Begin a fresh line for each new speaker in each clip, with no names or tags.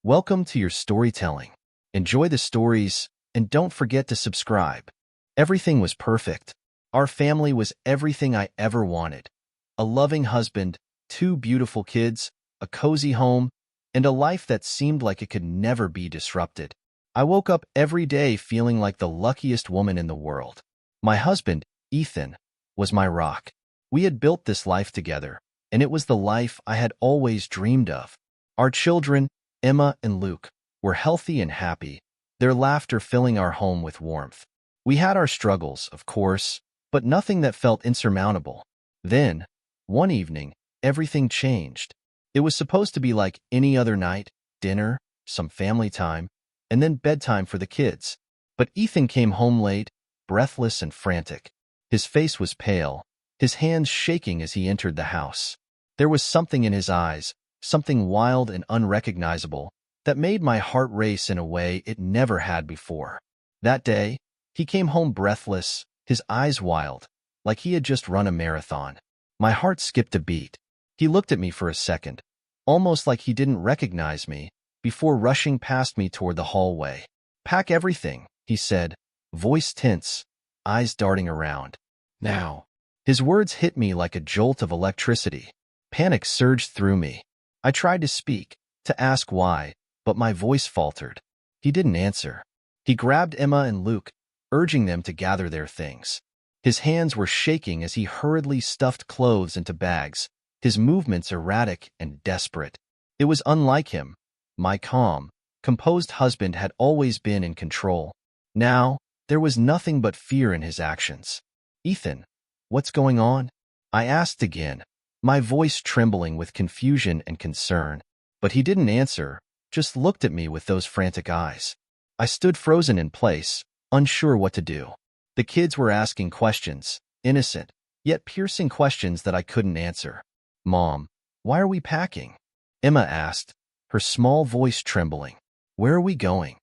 Welcome to your storytelling. Enjoy the stories, and don't forget to subscribe. Everything was perfect. Our family was everything I ever wanted. A loving husband, two beautiful kids, a cozy home, and a life that seemed like it could never be disrupted. I woke up every day feeling like the luckiest woman in the world. My husband, Ethan, was my rock. We had built this life together, and it was the life I had always dreamed of. Our children, Emma and Luke, were healthy and happy, their laughter filling our home with warmth. We had our struggles, of course, but nothing that felt insurmountable. Then, one evening, everything changed. It was supposed to be like any other night, dinner, some family time, and then bedtime for the kids. But Ethan came home late, breathless and frantic. His face was pale, his hands shaking as he entered the house. There was something in his eyes, something wild and unrecognizable, that made my heart race in a way it never had before. That day, he came home breathless, his eyes wild, like he had just run a marathon. My heart skipped a beat. He looked at me for a second, almost like he didn't recognize me, before rushing past me toward the hallway. "Pack everything," he said, voice tense, eyes darting around. "Now." His words hit me like a jolt of electricity. Panic surged through me. I tried to speak, to ask why, but my voice faltered. He didn't answer. He grabbed Emma and Luke, urging them to gather their things. His hands were shaking as he hurriedly stuffed clothes into bags, his movements erratic and desperate. It was unlike him. My calm, composed husband had always been in control. Now, there was nothing but fear in his actions. "Ethan, what's going on?" I asked again, my voice trembling with confusion and concern. But he didn't answer, just looked at me with those frantic eyes. I stood frozen in place, unsure what to do. The kids were asking questions, innocent, yet piercing questions that I couldn't answer. "Mom, why are we packing?" Emma asked, her small voice trembling. "Where are we going?"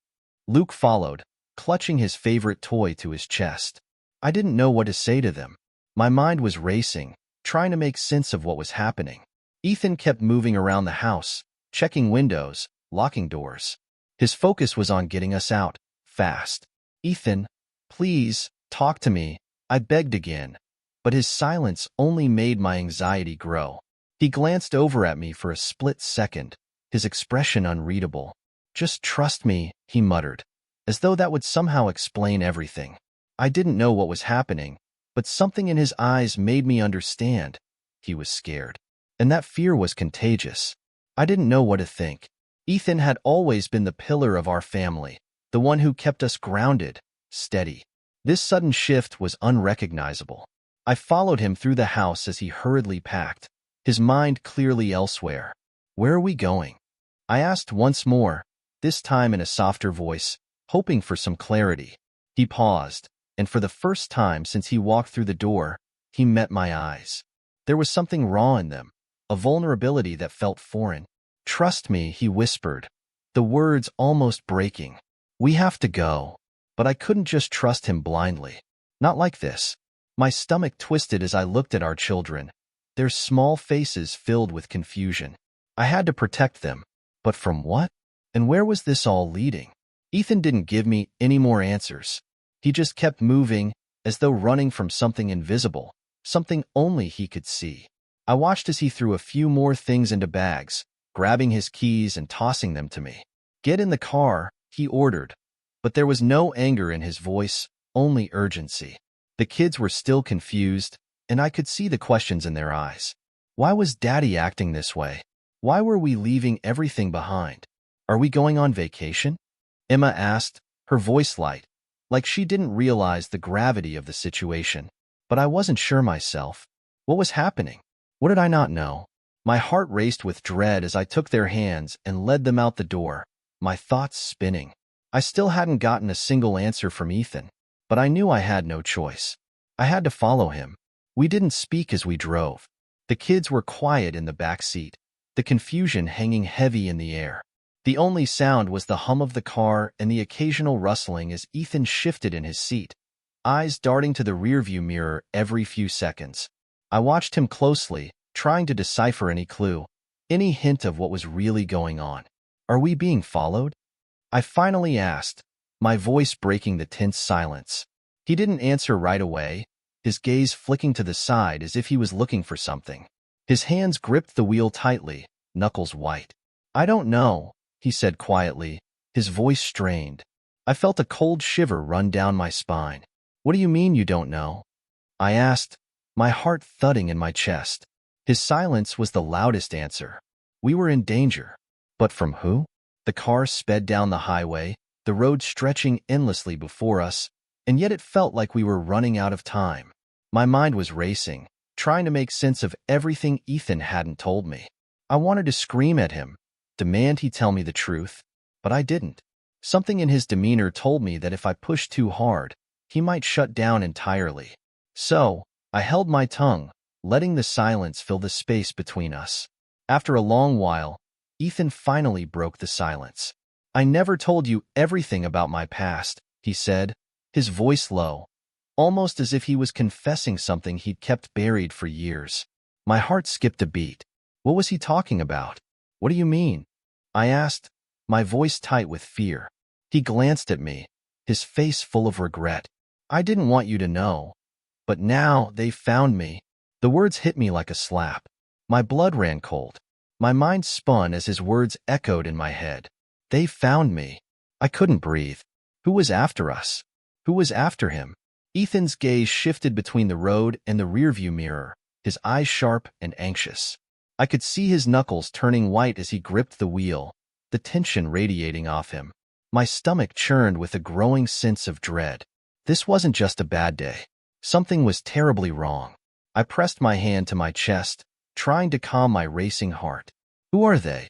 Luke followed, clutching his favorite toy to his chest. I didn't know what to say to them. My mind was racing, trying to make sense of what was happening. Ethan kept moving around the house, checking windows, locking doors. His focus was on getting us out, fast. "Ethan, please, talk to me," I begged again, but his silence only made my anxiety grow. He glanced over at me for a split second, his expression unreadable. "Just trust me," he muttered, as though that would somehow explain everything. I didn't know what was happening, but something in his eyes made me understand. He was scared, and that fear was contagious. I didn't know what to think. Ethan had always been the pillar of our family, the one who kept us grounded, steady. This sudden shift was unrecognizable. I followed him through the house as he hurriedly packed, his mind clearly elsewhere. "Where are we going?" I asked once more, this time in a softer voice, hoping for some clarity. He paused, and for the first time since he walked through the door, he met my eyes. There was something raw in them, a vulnerability that felt foreign. "Trust me," he whispered, the words almost breaking. "We have to go." But I couldn't just trust him blindly. Not like this. My stomach twisted as I looked at our children, their small faces filled with confusion. I had to protect them. But from what? And where was this all leading? Ethan didn't give me any more answers. He just kept moving, as though running from something invisible, something only he could see. I watched as he threw a few more things into bags, grabbing his keys and tossing them to me. "Get in the car," he ordered. But there was no anger in his voice, only urgency. The kids were still confused, and I could see the questions in their eyes. Why was Daddy acting this way? Why were we leaving everything behind? "Are we going on vacation?" Emma asked, her voice light, like she didn't realize the gravity of the situation. But I wasn't sure myself. What was happening? What did I not know? My heart raced with dread as I took their hands and led them out the door, my thoughts spinning. I still hadn't gotten a single answer from Ethan, but I knew I had no choice. I had to follow him. We didn't speak as we drove. The kids were quiet in the back seat, the confusion hanging heavy in the air. The only sound was the hum of the car and the occasional rustling as Ethan shifted in his seat, eyes darting to the rearview mirror every few seconds. I watched him closely, trying to decipher any clue, any hint of what was really going on. Are we being followed? I finally asked, my voice breaking the tense silence. He didn't answer right away, his gaze flicking to the side as if he was looking for something. His hands gripped the wheel tightly, knuckles white. I don't know, he said quietly, his voice strained. I felt a cold shiver run down my spine. What do you mean you don't know? I asked, my heart thudding in my chest. His silence was the loudest answer. We were in danger. But from who? The car sped down the highway, the road stretching endlessly before us, and yet it felt like we were running out of time. My mind was racing, trying to make sense of everything Ethan hadn't told me. I wanted to scream at him, demand he tell me the truth, but I didn't. Something in his demeanor told me that if I pushed too hard, he might shut down entirely. So, I held my tongue, letting the silence fill the space between us. After a long while, Ethan finally broke the silence. I never told you everything about my past, he said, his voice low, almost as if he was confessing something he'd kept buried for years. My heart skipped a beat. What was he talking about? What do you mean? I asked, my voice tight with fear. He glanced at me, his face full of regret. I didn't want you to know, but now they found me. The words hit me like a slap. My blood ran cold. My mind spun as his words echoed in my head. They found me. I couldn't breathe. Who was after us? Who was after him? Ethan's gaze shifted between the road and the rearview mirror, his eyes sharp and anxious. I could see his knuckles turning white as he gripped the wheel, the tension radiating off him. My stomach churned with a growing sense of dread. This wasn't just a bad day. Something was terribly wrong. I pressed my hand to my chest, trying to calm my racing heart. Who are they?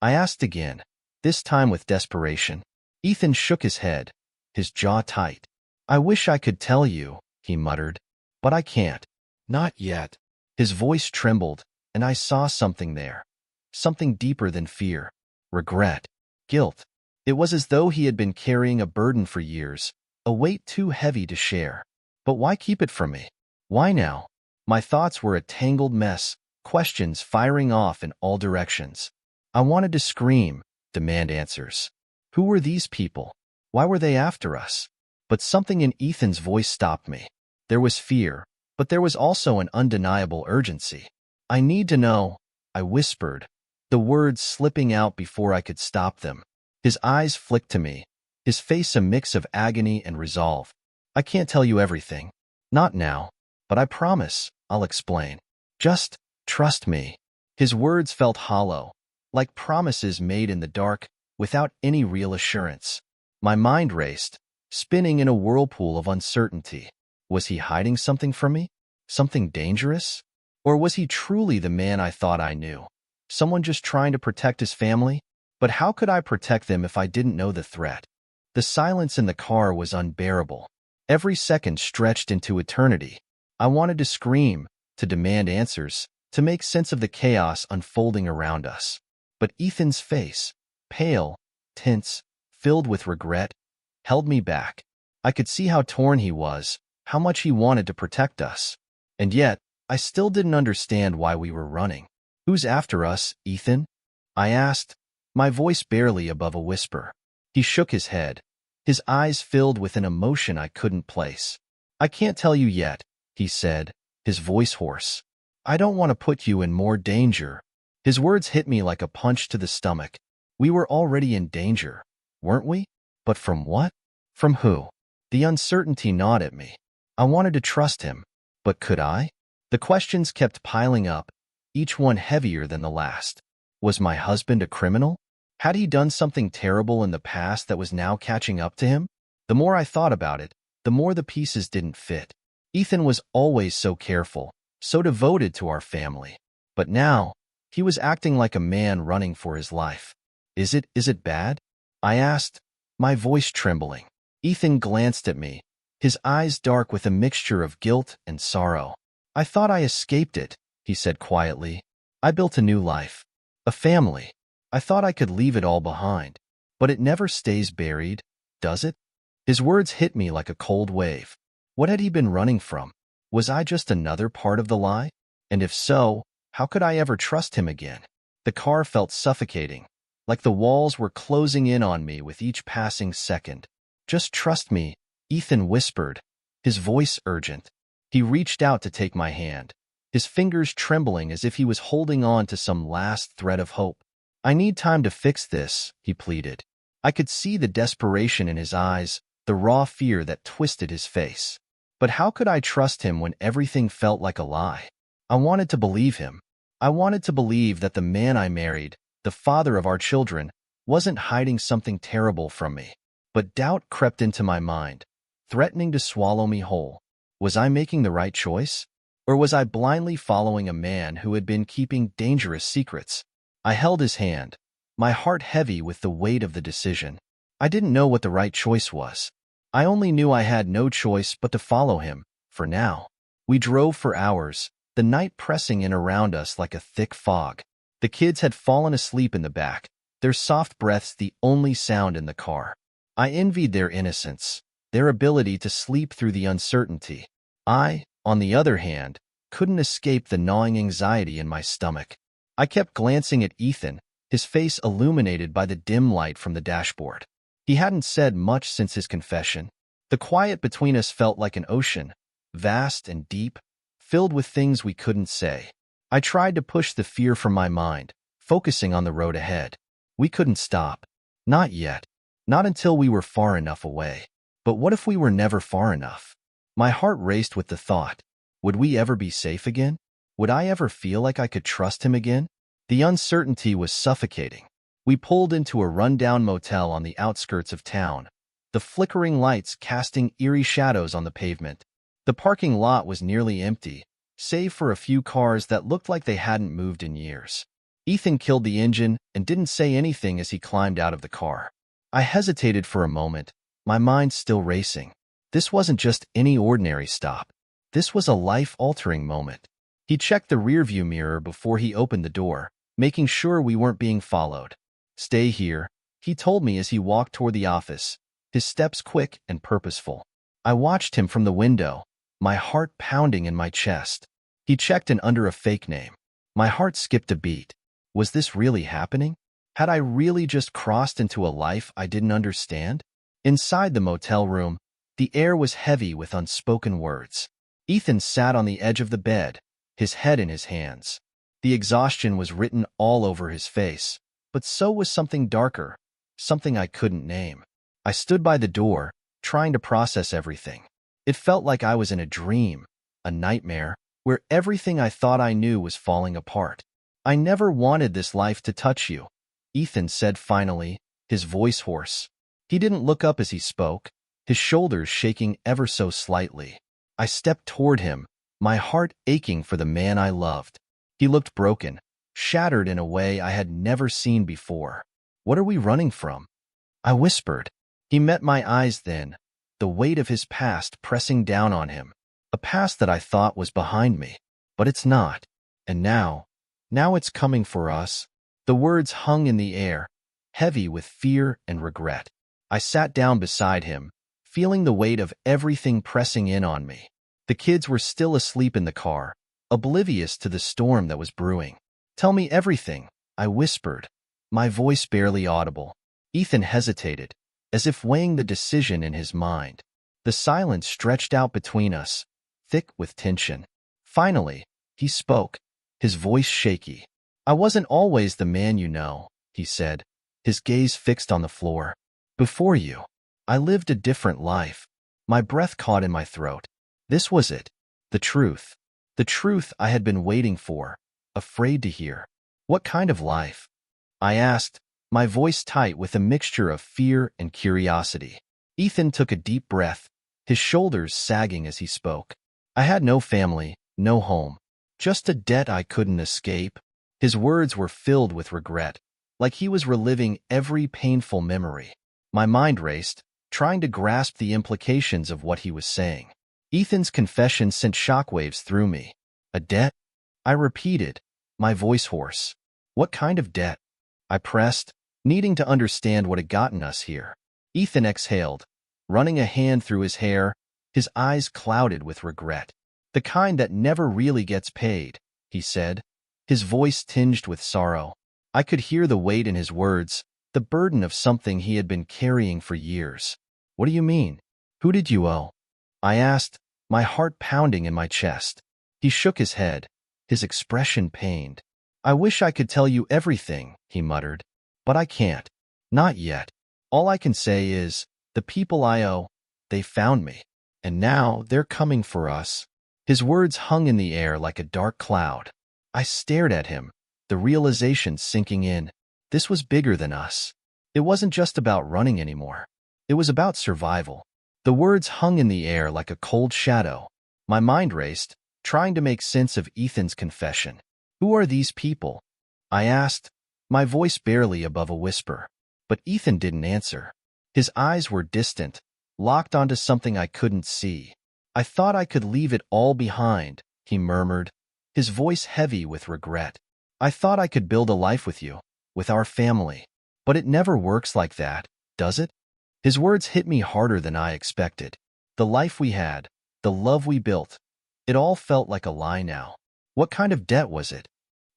I asked again, this time with desperation. Ethan shook his head, his jaw tight. I wish I could tell you, he muttered, but I can't. Not yet. His voice trembled, and I saw something there. Something deeper than fear. Regret. Guilt. It was as though he had been carrying a burden for years, a weight too heavy to share. But why keep it from me? Why now? My thoughts were a tangled mess, questions firing off in all directions. I wanted to scream, demand answers. Who were these people? Why were they after us? But something in Ethan's voice stopped me. There was fear, but there was also an undeniable urgency. I need to know, I whispered, the words slipping out before I could stop them. His eyes flicked to me, his face a mix of agony and resolve. I can't tell you everything. Not now, but I promise, I'll explain. Just trust me. His words felt hollow, like promises made in the dark, without any real assurance. My mind raced, spinning in a whirlpool of uncertainty. Was he hiding something from me? Something dangerous? Or was he truly the man I thought I knew? Someone just trying to protect his family? But how could I protect them if I didn't know the threat? The silence in the car was unbearable. Every second stretched into eternity. I wanted to scream, to demand answers, to make sense of the chaos unfolding around us. But Ethan's face, pale, tense, filled with regret, held me back. I could see how torn he was, how much he wanted to protect us. And yet, I still didn't understand why we were running. Who's after us, Ethan? I asked, my voice barely above a whisper. He shook his head, his eyes filled with an emotion I couldn't place. I can't tell you yet, he said, his voice hoarse. I don't want to put you in more danger. His words hit me like a punch to the stomach. We were already in danger, weren't we? But from what? From who? The uncertainty gnawed at me. I wanted to trust him, but could I? The questions kept piling up, each one heavier than the last. Was my husband a criminal? Had he done something terrible in the past that was now catching up to him? The more I thought about it, the more the pieces didn't fit. Ethan was always so careful, so devoted to our family. But now, he was acting like a man running for his life. Is it bad? I asked, my voice trembling. Ethan glanced at me, his eyes dark with a mixture of guilt and sorrow. I thought I escaped it, he said quietly. I built a new life, a family. I thought I could leave it all behind. But it never stays buried, does it? His words hit me like a cold wave. What had he been running from? Was I just another part of the lie? And if so, how could I ever trust him again? The car felt suffocating, like the walls were closing in on me with each passing second. "Just trust me," Ethan whispered, his voice urgent. He reached out to take my hand, his fingers trembling as if he was holding on to some last thread of hope. "I need time to fix this," he pleaded. I could see the desperation in his eyes, the raw fear that twisted his face. But how could I trust him when everything felt like a lie? I wanted to believe him. I wanted to believe that the man I married, the father of our children, wasn't hiding something terrible from me. But doubt crept into my mind, threatening to swallow me whole. Was I making the right choice? Or was I blindly following a man who had been keeping dangerous secrets? I held his hand, my heart heavy with the weight of the decision. I didn't know what the right choice was. I only knew I had no choice but to follow him, for now. We drove for hours, the night pressing in around us like a thick fog. The kids had fallen asleep in the back, their soft breaths the only sound in the car. I envied their innocence, their ability to sleep through the uncertainty. I, on the other hand, couldn't escape the gnawing anxiety in my stomach. I kept glancing at Ethan, his face illuminated by the dim light from the dashboard. He hadn't said much since his confession. The quiet between us felt like an ocean, vast and deep, filled with things we couldn't say. I tried to push the fear from my mind, focusing on the road ahead. We couldn't stop. Not yet. Not until we were far enough away. But what if we were never far enough? My heart raced with the thought. Would we ever be safe again? Would I ever feel like I could trust him again? The uncertainty was suffocating. We pulled into a rundown motel on the outskirts of town, the flickering lights casting eerie shadows on the pavement. The parking lot was nearly empty, save for a few cars that looked like they hadn't moved in years. Ethan killed the engine and didn't say anything as he climbed out of the car. I hesitated for a moment, my mind still racing. This wasn't just any ordinary stop. This was a life-altering moment. He checked the rearview mirror before he opened the door, making sure we weren't being followed. "Stay here," he told me as he walked toward the office, his steps quick and purposeful. I watched him from the window, my heart pounding in my chest. He checked in under a fake name. My heart skipped a beat. Was this really happening? Had I really just crossed into a life I didn't understand? Inside the motel room, the air was heavy with unspoken words. Ethan sat on the edge of the bed, his head in his hands. The exhaustion was written all over his face, but so was something darker, something I couldn't name. I stood by the door, trying to process everything. It felt like I was in a dream, a nightmare, where everything I thought I knew was falling apart. "I never wanted this life to touch you," Ethan said finally, his voice hoarse. He didn't look up as he spoke, his shoulders shaking ever so slightly. I stepped toward him, my heart aching for the man I loved. He looked broken, shattered in a way I had never seen before. "What are we running from?" I whispered. He met my eyes then, the weight of his past pressing down on him, a past that I thought was behind me. But it's not. And now it's coming for us. The words hung in the air, heavy with fear and regret. I sat down beside him, feeling the weight of everything pressing in on me. The kids were still asleep in the car, oblivious to the storm that was brewing. "Tell me everything," I whispered, my voice barely audible. Ethan hesitated, as if weighing the decision in his mind. The silence stretched out between us, thick with tension. Finally, he spoke, his voice shaky. "I wasn't always the man you know," he said, his gaze fixed on the floor. "Before you, I lived a different life." My breath caught in my throat. This was it, the truth. The truth I had been waiting for, afraid to hear. "What kind of life?" I asked, my voice tight with a mixture of fear and curiosity. Ethan took a deep breath, his shoulders sagging as he spoke. "I had no family, no home, just a debt I couldn't escape." His words were filled with regret, like he was reliving every painful memory. My mind raced, trying to grasp the implications of what he was saying. Ethan's confession sent shockwaves through me. "A debt?" I repeated, my voice hoarse. "What kind of debt?" I pressed, needing to understand what had gotten us here. Ethan exhaled, running a hand through his hair, his eyes clouded with regret. "The kind that never really gets paid," he said, his voice tinged with sorrow. I could hear the weight in his words, the burden of something he had been carrying for years. What do you mean? Who did you owe? I asked, my heart pounding in my chest. He shook his head, his expression pained. I wish I could tell you everything, he muttered. But I can't. Not yet. All I can say is, the people I owe, they found me. And now they're coming for us. His words hung in the air like a dark cloud. I stared at him, the realization sinking in. This was bigger than us. It wasn't just about running anymore. It was about survival. The words hung in the air like a cold shadow. My mind raced, trying to make sense of Ethan's confession. Who are these people? I asked, my voice barely above a whisper. But Ethan didn't answer. His eyes were distant, locked onto something I couldn't see. I thought I could leave it all behind, he murmured, his voice heavy with regret. I thought I could build a life with you, with our family. But it never works like that, does it? His words hit me harder than I expected. The life we had, the love we built, it all felt like a lie now. What kind of debt was it?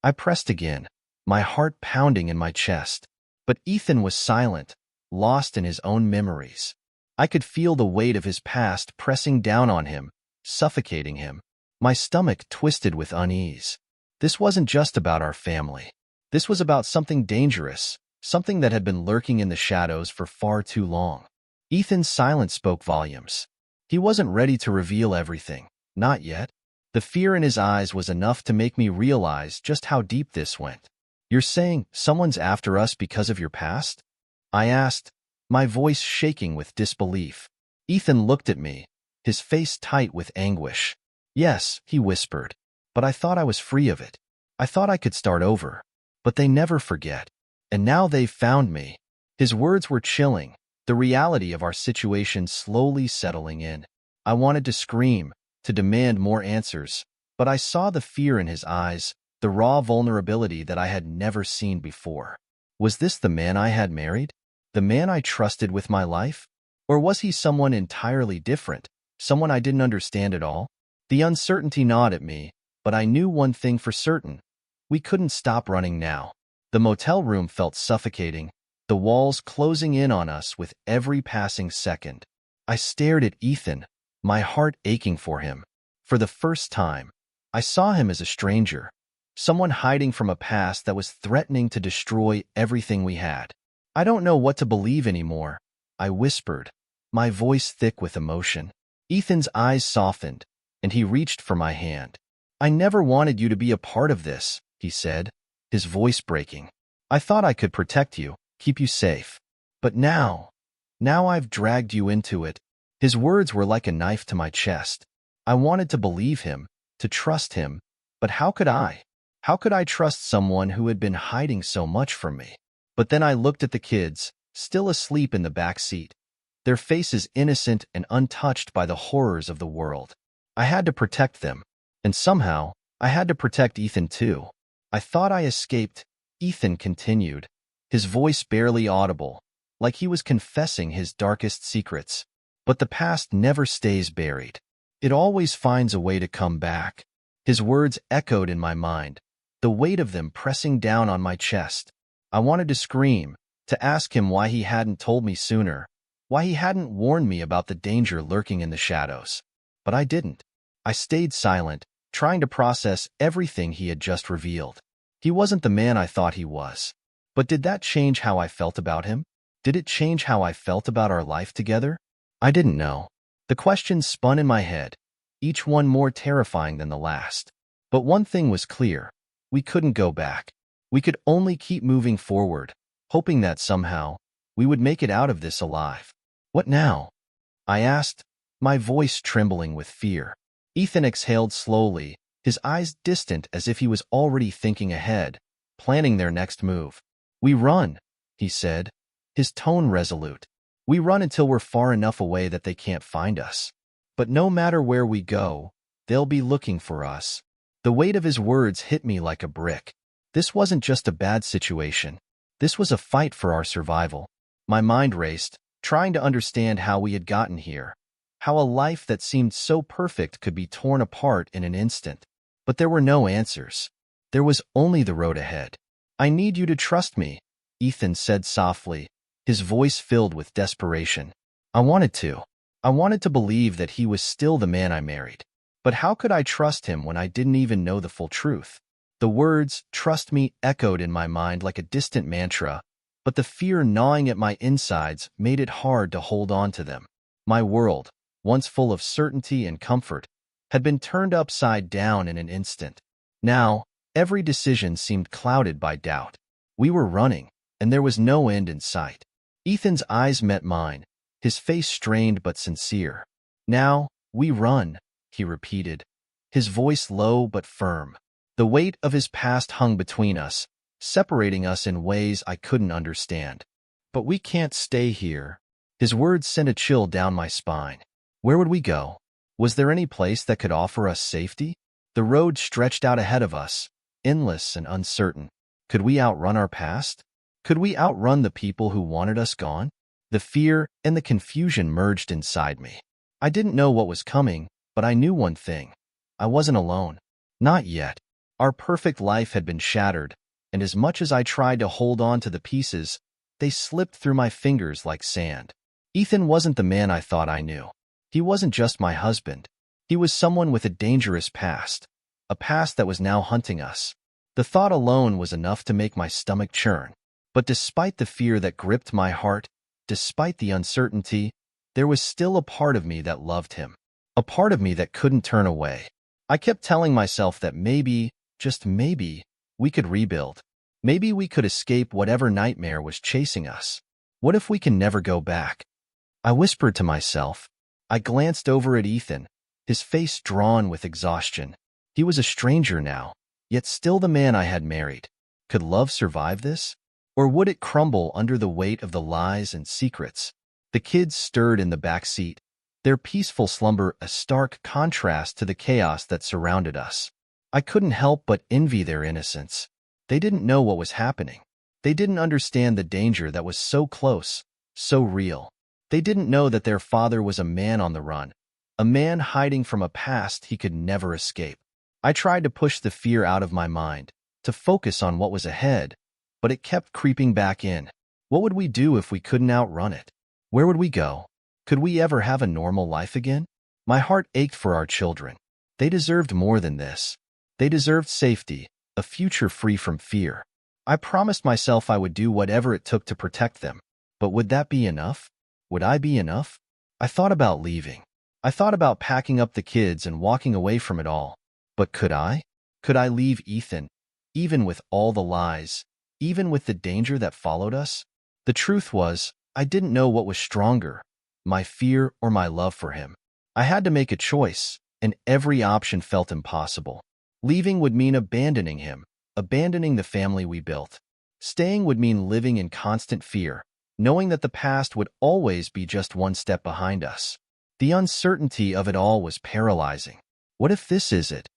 I pressed again, my heart pounding in my chest. But Ethan was silent, lost in his own memories. I could feel the weight of his past pressing down on him, suffocating him. My stomach twisted with unease. This wasn't just about our family. This was about something dangerous, something that had been lurking in the shadows for far too long. Ethan's silence spoke volumes. He wasn't ready to reveal everything, not yet. The fear in his eyes was enough to make me realize just how deep this went. You're saying someone's after us because of your past? I asked, my voice shaking with disbelief. Ethan looked at me, his face tight with anguish. Yes, he whispered, but I thought I was free of it. I thought I could start over. But they never forget. And now they've found me. His words were chilling, the reality of our situation slowly settling in. I wanted to scream, to demand more answers, but I saw the fear in his eyes, the raw vulnerability that I had never seen before. Was this the man I had married? The man I trusted with my life? Or was he someone entirely different, someone I didn't understand at all? The uncertainty gnawed at me, but I knew one thing for certain. We couldn't stop running now. The motel room felt suffocating, the walls closing in on us with every passing second. I stared at Ethan, my heart aching for him. For the first time, I saw him as a stranger, someone hiding from a past that was threatening to destroy everything we had. I don't know what to believe anymore, I whispered, my voice thick with emotion. Ethan's eyes softened, and he reached for my hand. I never wanted you to be a part of this, he said, his voice breaking. I thought I could protect you, keep you safe. But now I've dragged you into it. His words were like a knife to my chest. I wanted to believe him, to trust him, but how could I? How could I trust someone who had been hiding so much from me? But then I looked at the kids, still asleep in the back seat, their faces innocent and untouched by the horrors of the world. I had to protect them, and somehow, I had to protect Ethan too. I thought I escaped, Ethan continued, his voice barely audible, like he was confessing his darkest secrets. But the past never stays buried. It always finds a way to come back. His words echoed in my mind, the weight of them pressing down on my chest. I wanted to scream, to ask him why he hadn't told me sooner, why he hadn't warned me about the danger lurking in the shadows. But I didn't. I stayed silent, trying to process everything he had just revealed. He wasn't the man I thought he was. But did that change how I felt about him? Did it change how I felt about our life together? I didn't know. The questions spun in my head, each one more terrifying than the last. But one thing was clear. We couldn't go back. We could only keep moving forward, hoping that somehow we would make it out of this alive. What now? I asked, my voice trembling with fear. Ethan exhaled slowly, his eyes distant as if he was already thinking ahead, planning their next move. We run, he said, his tone resolute. We run until we're far enough away that they can't find us. But no matter where we go, they'll be looking for us. The weight of his words hit me like a brick. This wasn't just a bad situation. This was a fight for our survival. My mind raced, trying to understand how we had gotten here, how a life that seemed so perfect could be torn apart in an instant. But there were no answers. There was only the road ahead. I need you to trust me, Ethan said softly, his voice filled with desperation. I wanted to. I wanted to believe that he was still the man I married. But how could I trust him when I didn't even know the full truth? The words, "trust me," echoed in my mind like a distant mantra, but the fear gnawing at my insides made it hard to hold on to them. My world, once full of certainty and comfort, had been turned upside down in an instant. Now, every decision seemed clouded by doubt. We were running, and there was no end in sight. Ethan's eyes met mine, his face strained but sincere. "Now, we run," he repeated, his voice low but firm. The weight of his past hung between us, separating us in ways I couldn't understand. "But we can't stay here." His words sent a chill down my spine. Where would we go? Was there any place that could offer us safety? The road stretched out ahead of us, endless and uncertain. Could we outrun our past? Could we outrun the people who wanted us gone? The fear and the confusion merged inside me. I didn't know what was coming, but I knew one thing. I wasn't alone. Not yet. Our perfect life had been shattered, and as much as I tried to hold on to the pieces, they slipped through my fingers like sand. Ethan wasn't the man I thought I knew. He wasn't just my husband. He was someone with a dangerous past, a past that was now hunting us. The thought alone was enough to make my stomach churn. But despite the fear that gripped my heart, despite the uncertainty, there was still a part of me that loved him, a part of me that couldn't turn away. I kept telling myself that maybe, just maybe, we could rebuild. Maybe we could escape whatever nightmare was chasing us. What if we can never go back? I whispered to myself. I glanced over at Ethan, his face drawn with exhaustion. He was a stranger now, yet still the man I had married. Could love survive this? Or would it crumble under the weight of the lies and secrets? The kids stirred in the back seat, their peaceful slumber a stark contrast to the chaos that surrounded us. I couldn't help but envy their innocence. They didn't know what was happening. They didn't understand the danger that was so close, so real. They didn't know that their father was a man on the run, a man hiding from a past he could never escape. I tried to push the fear out of my mind, to focus on what was ahead, but it kept creeping back in. What would we do if we couldn't outrun it? Where would we go? Could we ever have a normal life again? My heart ached for our children. They deserved more than this. They deserved safety, a future free from fear. I promised myself I would do whatever it took to protect them. But would that be enough? Would I be enough? I thought about leaving. I thought about packing up the kids and walking away from it all. But could I? Could I leave Ethan, even with all the lies, even with the danger that followed us? The truth was, I didn't know what was stronger, my fear or my love for him. I had to make a choice, and every option felt impossible. Leaving would mean abandoning him, abandoning the family we built. Staying would mean living in constant fear, knowing that the past would always be just one step behind us. The uncertainty of it all was paralyzing. What if this is it?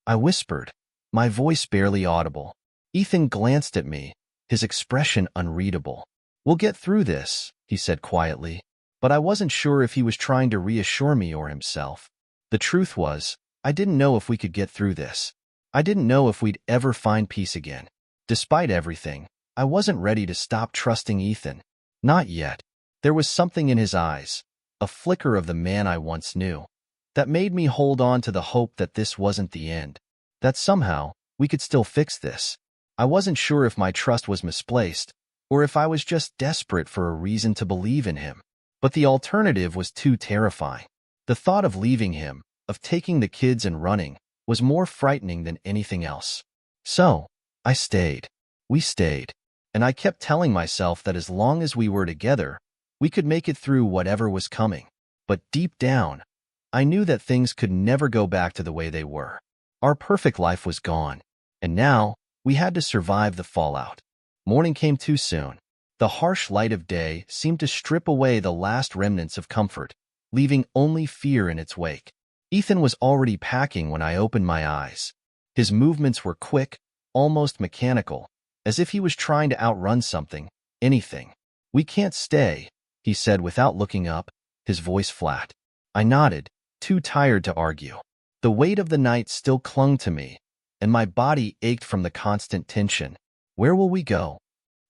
I whispered, my voice barely audible. Ethan glanced at me, his expression unreadable. "We'll get through this," he said quietly, but I wasn't sure if he was trying to reassure me or himself. The truth was, I didn't know if we could get through this. I didn't know if we'd ever find peace again. Despite everything, I wasn't ready to stop trusting Ethan. Not yet. There was something in his eyes, a flicker of the man I once knew, that made me hold on to the hope that this wasn't the end, that somehow we could still fix this. I wasn't sure if my trust was misplaced, or if I was just desperate for a reason to believe in him. But the alternative was too terrifying. The thought of leaving him, of taking the kids and running, was more frightening than anything else. So, I stayed. We stayed. And I kept telling myself that as long as we were together, we could make it through whatever was coming. But deep down, I knew that things could never go back to the way they were. Our perfect life was gone, and now we had to survive the fallout. Morning came too soon. The harsh light of day seemed to strip away the last remnants of comfort, leaving only fear in its wake. Ethan was already packing when I opened my eyes. His movements were quick, almost mechanical, as if he was trying to outrun something, anything. "We can't stay," he said without looking up, his voice flat. I nodded, too tired to argue. The weight of the night still clung to me, and my body ached from the constant tension. Where will we go?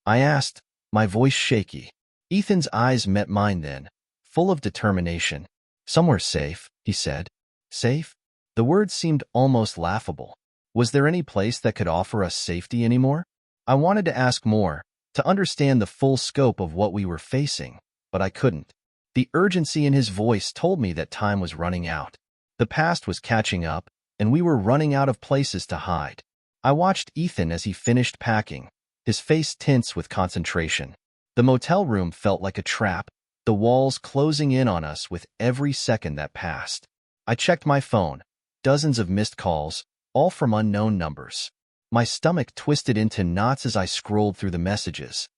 I asked, my voice shaky. Ethan's eyes met mine then, full of determination. Somewhere safe, he said. Safe? The word seemed almost laughable. Was there any place that could offer us safety anymore? I wanted to ask more, to understand the full scope of what we were facing, but I couldn't. The urgency in his voice told me that time was running out. The past was catching up, and we were running out of places to hide. I watched Ethan as he finished packing, his face tense with concentration. The motel room felt like a trap, the walls closing in on us with every second that passed. I checked my phone, dozens of missed calls, all from unknown numbers. My stomach twisted into knots as I scrolled through the messages.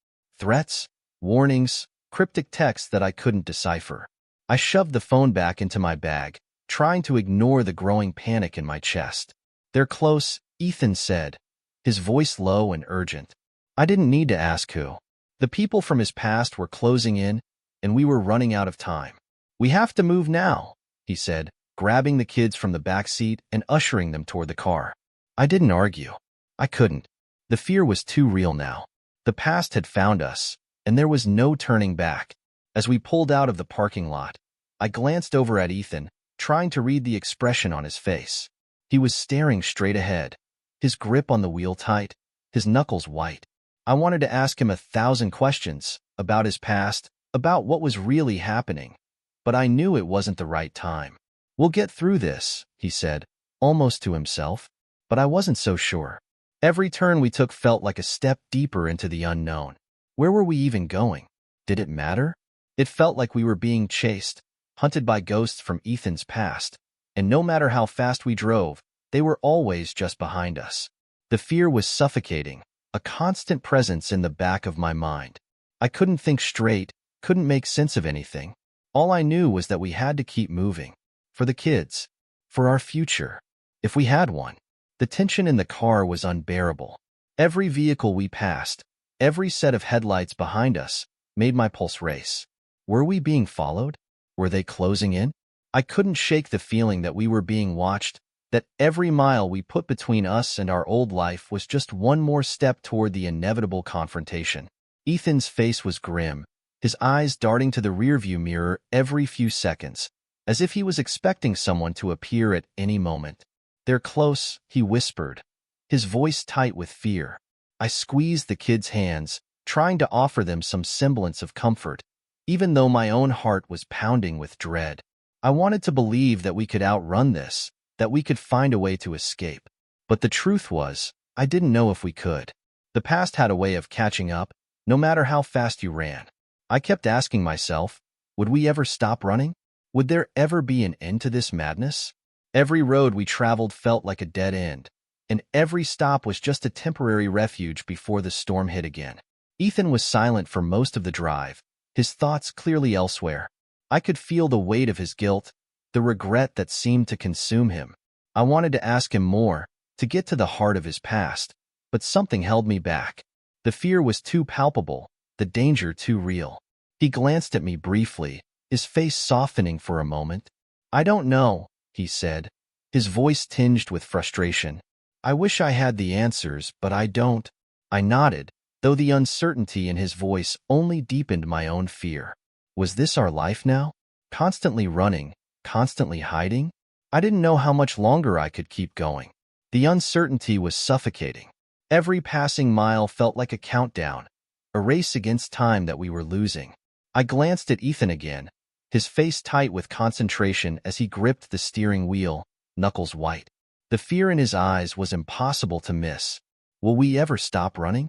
Threats, warnings, cryptic texts that I couldn't decipher. I shoved the phone back into my bag, trying to ignore the growing panic in my chest. They're close, Ethan said, his voice low and urgent. I didn't need to ask who. The people from his past were closing in, and we were running out of time. We have to move now, he said, grabbing the kids from the back seat and ushering them toward the car. I didn't argue. I couldn't. The fear was too real now. The past had found us, and there was no turning back. As we pulled out of the parking lot, I glanced over at Ethan, trying to read the expression on his face. He was staring straight ahead, his grip on the wheel tight, his knuckles white. I wanted to ask him 1,000 questions about his past, about what was really happening, but I knew it wasn't the right time. We'll get through this, he said, almost to himself, but I wasn't so sure. Every turn we took felt like a step deeper into the unknown. Where were we even going? Did it matter? It felt like we were being chased, hunted by ghosts from Ethan's past, and no matter how fast we drove, they were always just behind us. The fear was suffocating, a constant presence in the back of my mind. I couldn't think straight, couldn't make sense of anything. All I knew was that we had to keep moving. For the kids. For our future. If we had one. The tension in the car was unbearable. Every vehicle we passed, every set of headlights behind us, made my pulse race. Were we being followed? Were they closing in? I couldn't shake the feeling that we were being watched, that every mile we put between us and our old life was just one more step toward the inevitable confrontation. Ethan's face was grim, his eyes darting to the rearview mirror every few seconds, as if he was expecting someone to appear at any moment. They're close, he whispered, his voice tight with fear. I squeezed the kids' hands, trying to offer them some semblance of comfort, even though my own heart was pounding with dread. I wanted to believe that we could outrun this, that we could find a way to escape. But the truth was, I didn't know if we could. The past had a way of catching up, no matter how fast you ran. I kept asking myself, would we ever stop running? Would there ever be an end to this madness? Every road we traveled felt like a dead end, and every stop was just a temporary refuge before the storm hit again. Ethan was silent for most of the drive, his thoughts clearly elsewhere. I could feel the weight of his guilt, the regret that seemed to consume him. I wanted to ask him more, to get to the heart of his past, but something held me back. The fear was too palpable, the danger too real. He glanced at me briefly, his face softening for a moment. I don't know, he said, his voice tinged with frustration. I wish I had the answers, but I don't. I nodded, though the uncertainty in his voice only deepened my own fear. Was this our life now? Constantly running, constantly hiding? I didn't know how much longer I could keep going. The uncertainty was suffocating. Every passing mile felt like a countdown, a race against time that we were losing. I glanced at Ethan again, his face tight with concentration as he gripped the steering wheel, knuckles white. The fear in his eyes was impossible to miss. Will we ever stop running?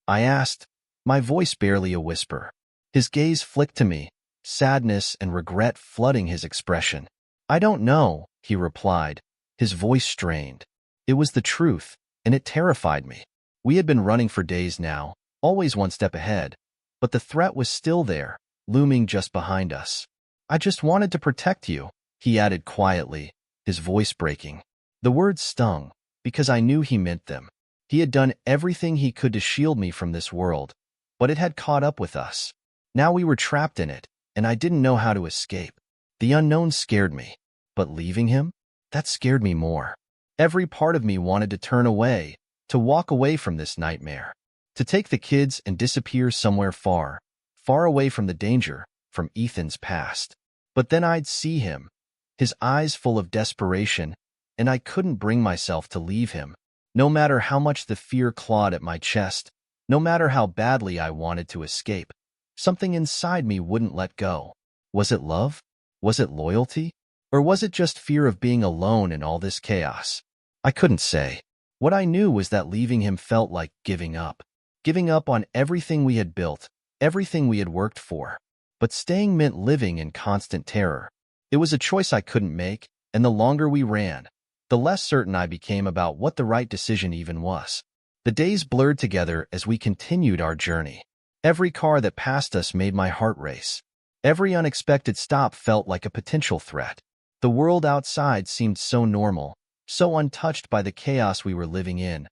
I asked, my voice barely a whisper. His gaze flicked to me, sadness and regret flooding his expression. I don't know, he replied, his voice strained. It was the truth, and it terrified me. We had been running for days now, always one step ahead, but the threat was still there, looming just behind us. I just wanted to protect you, he added quietly, his voice breaking. The words stung, because I knew he meant them. He had done everything he could to shield me from this world, but it had caught up with us. Now we were trapped in it, and I didn't know how to escape. The unknown scared me, but leaving him? That scared me more. Every part of me wanted to turn away, to walk away from this nightmare. To take the kids and disappear somewhere far, far away from the danger, from Ethan's past. But then I'd see him, his eyes full of desperation, and I couldn't bring myself to leave him. No matter how much the fear clawed at my chest, no matter how badly I wanted to escape, something inside me wouldn't let go. Was it love? Was it loyalty? Or was it just fear of being alone in all this chaos? I couldn't say. What I knew was that leaving him felt like giving up. Giving up on everything we had built, everything we had worked for. But staying meant living in constant terror. It was a choice I couldn't make, and the longer we ran, the less certain I became about what the right decision even was. The days blurred together as we continued our journey. Every car that passed us made my heart race. Every unexpected stop felt like a potential threat. The world outside seemed so normal, so untouched by the chaos we were living in.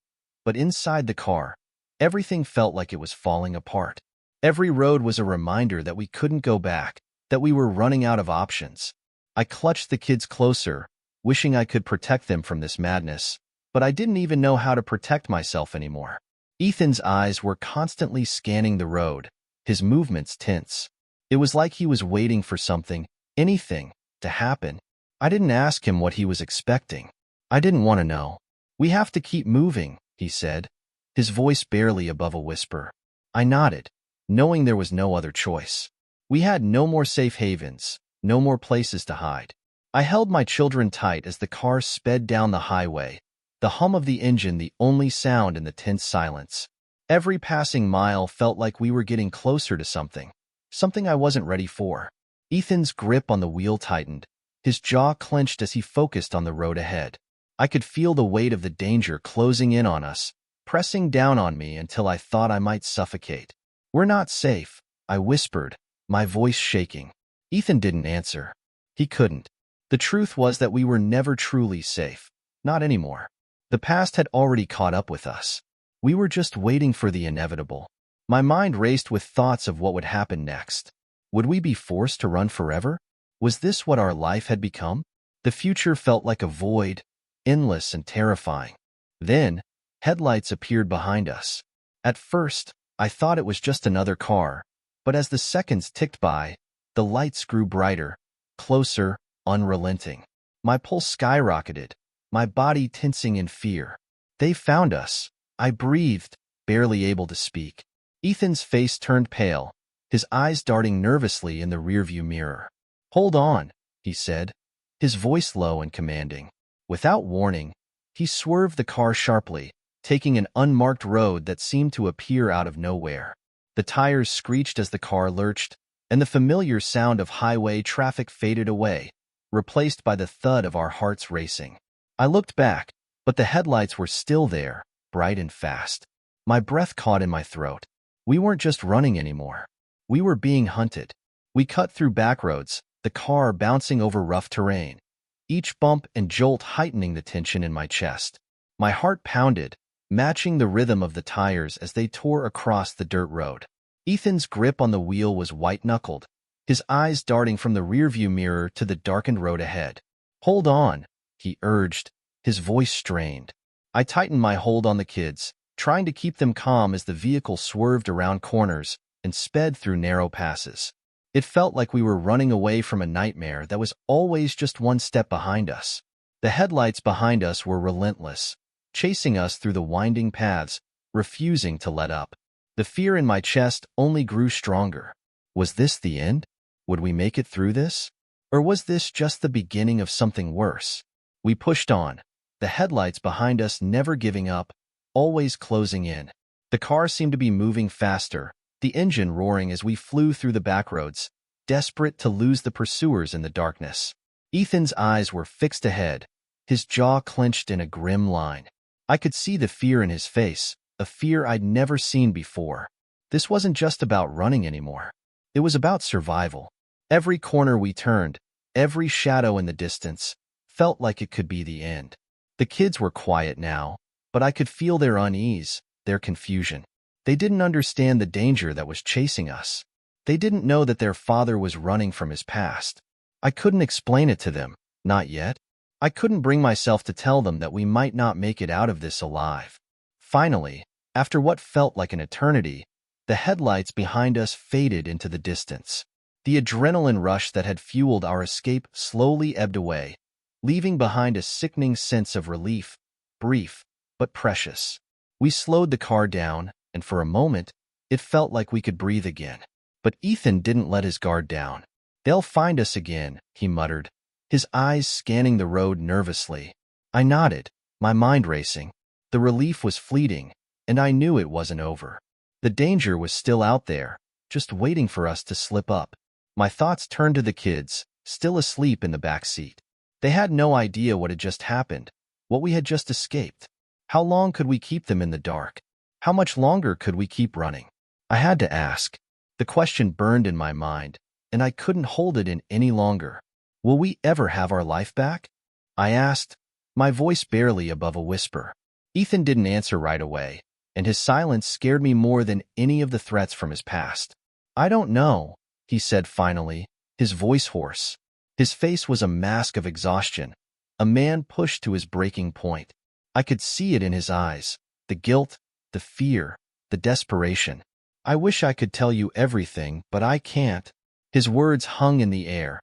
But inside the car, everything felt like it was falling apart. Every road was a reminder that we couldn't go back, that we were running out of options. I clutched the kids closer, wishing I could protect them from this madness, but I didn't even know how to protect myself anymore. Ethan's eyes were constantly scanning the road, his movements tense. It was like he was waiting for something, anything, to happen. I didn't ask him what he was expecting. I didn't want to know. "We have to keep moving," he said, his voice barely above a whisper. I nodded, knowing there was no other choice. We had no more safe havens, no more places to hide. I held my children tight as the car sped down the highway, the hum of the engine the only sound in the tense silence. Every passing mile felt like we were getting closer to something I wasn't ready for. Ethan's grip on the wheel tightened, his jaw clenched as he focused on the road ahead. I could feel the weight of the danger closing in on us, pressing down on me until I thought I might suffocate. "We're not safe," I whispered, my voice shaking. Ethan didn't answer. He couldn't. The truth was that we were never truly safe. Not anymore. The past had already caught up with us. We were just waiting for the inevitable. My mind raced with thoughts of what would happen next. Would we be forced to run forever? Was this what our life had become? The future felt like a void, endless and terrifying. Then, headlights appeared behind us. At first, I thought it was just another car, but as the seconds ticked by, the lights grew brighter, closer, unrelenting. My pulse skyrocketed, my body tensing in fear. "They found us," I breathed, barely able to speak. Ethan's face turned pale, his eyes darting nervously in the rearview mirror. "Hold on," he said, his voice low and commanding. Without warning, he swerved the car sharply, taking an unmarked road that seemed to appear out of nowhere. The tires screeched as the car lurched, and the familiar sound of highway traffic faded away, replaced by the thud of our hearts racing. I looked back, but the headlights were still there, bright and fast. My breath caught in my throat. We weren't just running anymore. We were being hunted. We cut through back roads, the car bouncing over rough terrain, each bump and jolt heightening the tension in my chest. My heart pounded, matching the rhythm of the tires as they tore across the dirt road. Ethan's grip on the wheel was white-knuckled, his eyes darting from the rearview mirror to the darkened road ahead. "Hold on," he urged, his voice strained. I tightened my hold on the kids, trying to keep them calm as the vehicle swerved around corners and sped through narrow passes. It felt like we were running away from a nightmare that was always just one step behind us. The headlights behind us were relentless, chasing us through the winding paths, refusing to let up. The fear in my chest only grew stronger. Was this the end? Would we make it through this? Or was this just the beginning of something worse? We pushed on, the headlights behind us never giving up, always closing in. The car seemed to be moving faster, the engine roaring as we flew through the backroads, desperate to lose the pursuers in the darkness. Ethan's eyes were fixed ahead, his jaw clenched in a grim line. I could see the fear in his face, a fear I'd never seen before. This wasn't just about running anymore. It was about survival. Every corner we turned, every shadow in the distance, felt like it could be the end. The kids were quiet now, but I could feel their unease, their confusion. They didn't understand the danger that was chasing us. They didn't know that their father was running from his past. I couldn't explain it to them, not yet. I couldn't bring myself to tell them that we might not make it out of this alive. Finally, After what felt like an eternity, the headlights behind us faded into the distance. The adrenaline rush that had fueled our escape slowly ebbed away, leaving behind a sickening sense of relief, brief but precious. We slowed the car down, and for a moment, it felt like we could breathe again. But Ethan didn't let his guard down. "They'll find us again," he muttered, his eyes scanning the road nervously. I nodded, my mind racing. The relief was fleeting, and I knew it wasn't over. The danger was still out there, just waiting for us to slip up. My thoughts turned to the kids, still asleep in the back seat. They had no idea what had just happened, what we had just escaped. How long could we keep them in the dark? How much longer could we keep running? I had to ask. The question burned in my mind, and I couldn't hold it in any longer. Will we ever have our life back? I asked, my voice barely above a whisper. Ethan didn't answer right away, and his silence scared me more than any of the threats from his past. "I don't know," he said finally, his voice hoarse. His face was a mask of exhaustion, a man pushed to his breaking point. I could see it in his eyes, the guilt, the fear, the desperation. "I wish I could tell you everything, but I can't." His words hung in the air,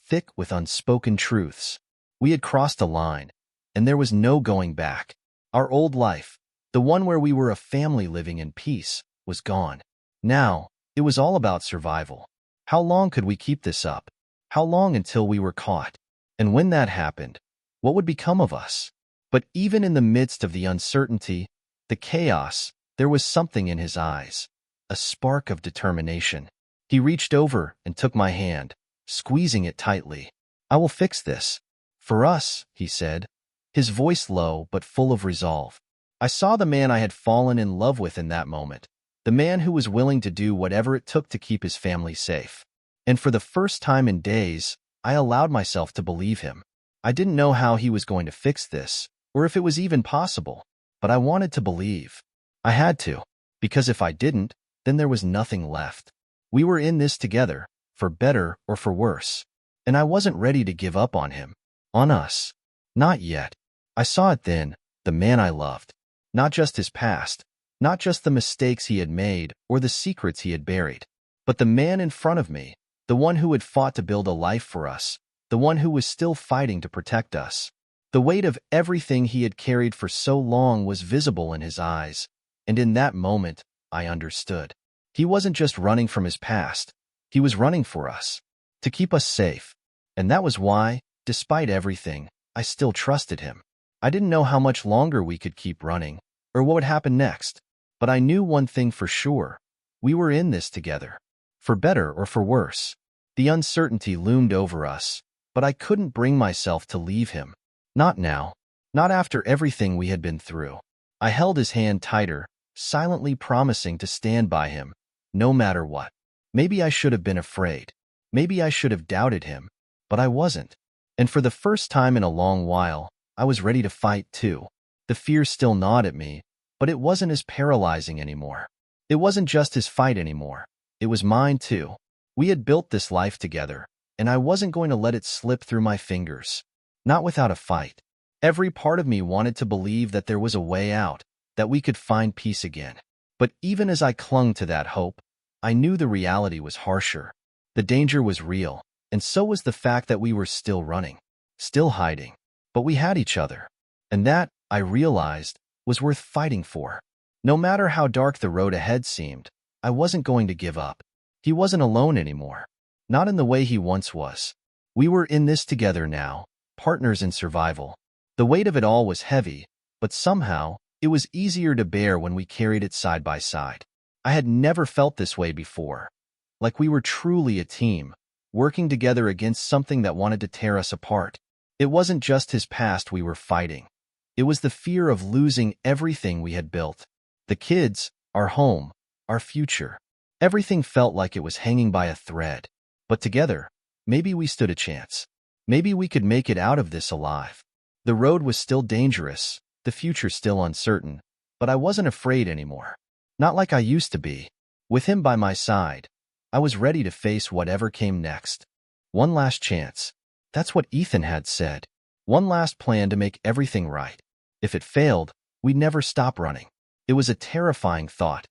thick with unspoken truths. We had crossed a line, and there was no going back. Our old life, the one where we were a family living in peace, was gone. Now, it was all about survival. How long could we keep this up? How long until we were caught? And when that happened, what would become of us? But even in the midst of the uncertainty, the chaos, there was something in his eyes, a spark of determination. He reached over and took my hand, squeezing it tightly. "I will fix this. For us," he said, his voice low but full of resolve. I saw the man I had fallen in love with in that moment, the man who was willing to do whatever it took to keep his family safe. And for the first time in days, I allowed myself to believe him. I didn't know how he was going to fix this, or if it was even possible, but I wanted to believe. I had to, because if I didn't, then there was nothing left. We were in this together, for better or for worse, and I wasn't ready to give up on him, on us. Not yet. I saw it then, the man I loved. Not just his past, not just the mistakes he had made or the secrets he had buried, but the man in front of me, the one who had fought to build a life for us, the one who was still fighting to protect us. The weight of everything he had carried for so long was visible in his eyes, and in that moment, I understood. He wasn't just running from his past, he was running for us, to keep us safe. And that was why, despite everything, I still trusted him. I didn't know how much longer we could keep running, or what would happen next, but I knew one thing for sure. We were in this together, for better or for worse. The uncertainty loomed over us, but I couldn't bring myself to leave him. Not now, not after everything we had been through. I held his hand tighter, silently promising to stand by him, no matter what. Maybe I should have been afraid. Maybe I should have doubted him, but I wasn't. And for the first time in a long while, I was ready to fight too. The fear still gnawed at me, but it wasn't as paralyzing anymore. It wasn't just his fight anymore. It was mine too. We had built this life together, and I wasn't going to let it slip through my fingers. Not without a fight. Every part of me wanted to believe that there was a way out, that we could find peace again. But even as I clung to that hope, I knew the reality was harsher. The danger was real, and so was the fact that we were still running, still hiding. But we had each other, and that, I realized, was worth fighting for. No matter how dark the road ahead seemed, I wasn't going to give up. He wasn't alone anymore, not in the way he once was. We were in this together now, partners in survival. The weight of it all was heavy, but somehow, it was easier to bear when we carried it side by side. I had never felt this way before, like we were truly a team, working together against something that wanted to tear us apart. It wasn't just his past we were fighting. It was the fear of losing everything we had built. The kids, our home, our future. Everything felt like it was hanging by a thread. But together, maybe we stood a chance. Maybe we could make it out of this alive. The road was still dangerous, the future still uncertain, but I wasn't afraid anymore. Not like I used to be. With him by my side, I was ready to face whatever came next. One last chance. That's what Ethan had said. One last plan to make everything right. If it failed, we'd never stop running. It was a terrifying thought,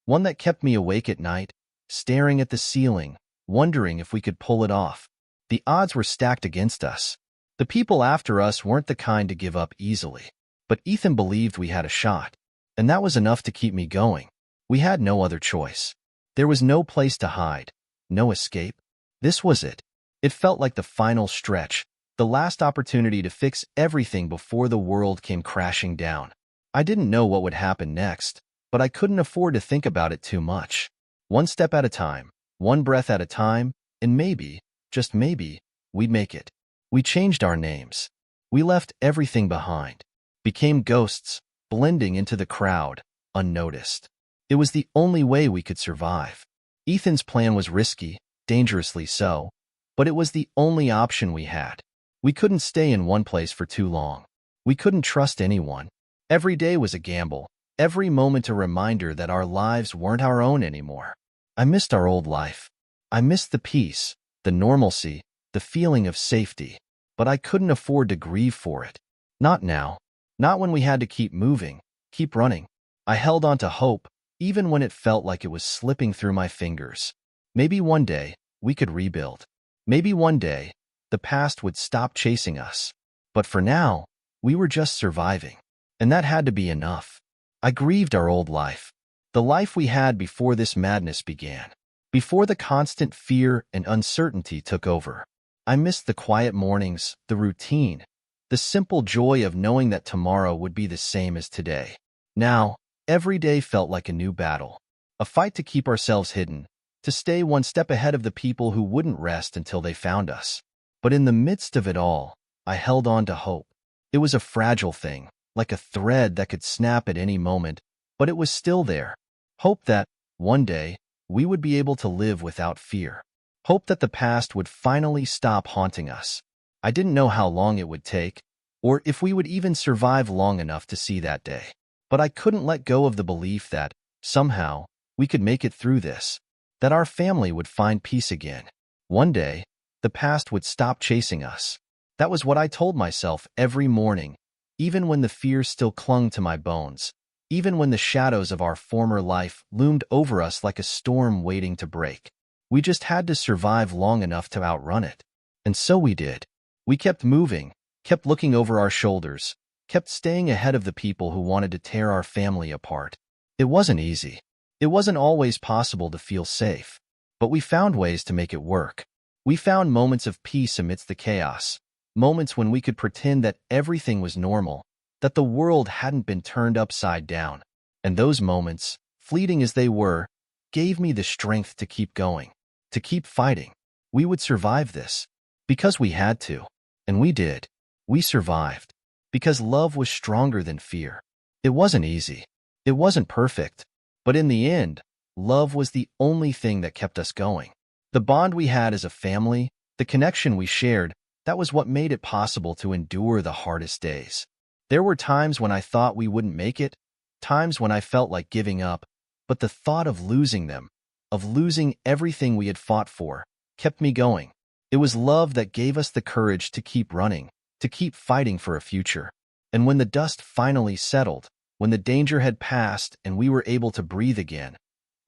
one that kept me awake at night, staring at the ceiling, wondering if we could pull it off. The odds were stacked against us. The people after us weren't the kind to give up easily. But Ethan believed we had a shot, and that was enough to keep me going. We had no other choice. There was no place to hide, no escape. This was it. It felt like the final stretch, the last opportunity to fix everything before the world came crashing down. I didn't know what would happen next, but I couldn't afford to think about it too much. One step at a time, one breath at a time, and maybe, just maybe, we'd make it. We changed our names. We left everything behind, became ghosts, blending into the crowd, unnoticed. It was the only way we could survive. Ethan's plan was risky, dangerously so, but it was the only option we had. We couldn't stay in one place for too long. We couldn't trust anyone. Every day was a gamble, every moment a reminder that our lives weren't our own anymore. I missed our old life. I missed the peace, the normalcy, the feeling of safety, but I couldn't afford to grieve for it. Not now. Not when we had to keep moving, keep running. I held on to hope, even when it felt like it was slipping through my fingers. Maybe one day, we could rebuild. Maybe one day, the past would stop chasing us. But for now, we were just surviving. And that had to be enough. I grieved our old life. The life we had before this madness began. Before the constant fear and uncertainty took over. I missed the quiet mornings, the routine, the simple joy of knowing that tomorrow would be the same as today. Now, every day felt like a new battle. A fight to keep ourselves hidden, to stay one step ahead of the people who wouldn't rest until they found us. But in the midst of it all, I held on to hope. It was a fragile thing, like a thread that could snap at any moment, but it was still there. Hope that, one day, we would be able to live without fear. Hope that the past would finally stop haunting us. I didn't know how long it would take, or if we would even survive long enough to see that day. But I couldn't let go of the belief that, somehow, we could make it through this, that our family would find peace again. One day, the past would stop chasing us. That was what I told myself every morning, even when the fear still clung to my bones, even when the shadows of our former life loomed over us like a storm waiting to break. We just had to survive long enough to outrun it. And so we did. We kept moving, kept looking over our shoulders, kept staying ahead of the people who wanted to tear our family apart. It wasn't easy. It wasn't always possible to feel safe. But we found ways to make it work. We found moments of peace amidst the chaos, moments when we could pretend that everything was normal, that the world hadn't been turned upside down. And those moments, fleeting as they were, gave me the strength to keep going, to keep fighting. We would survive this, because we had to. And we did. We survived, because love was stronger than fear. It wasn't easy. It wasn't perfect. But in the end, love was the only thing that kept us going. The bond we had as a family, the connection we shared, that was what made it possible to endure the hardest days. There were times when I thought we wouldn't make it, times when I felt like giving up, but the thought of losing them, of losing everything we had fought for, kept me going. It was love that gave us the courage to keep running, to keep fighting for a future. And when the dust finally settled, when the danger had passed and we were able to breathe again,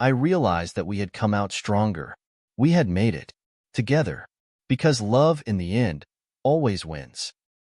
I realized that we had come out stronger. We had made it. Together. Because love, in the end, always wins.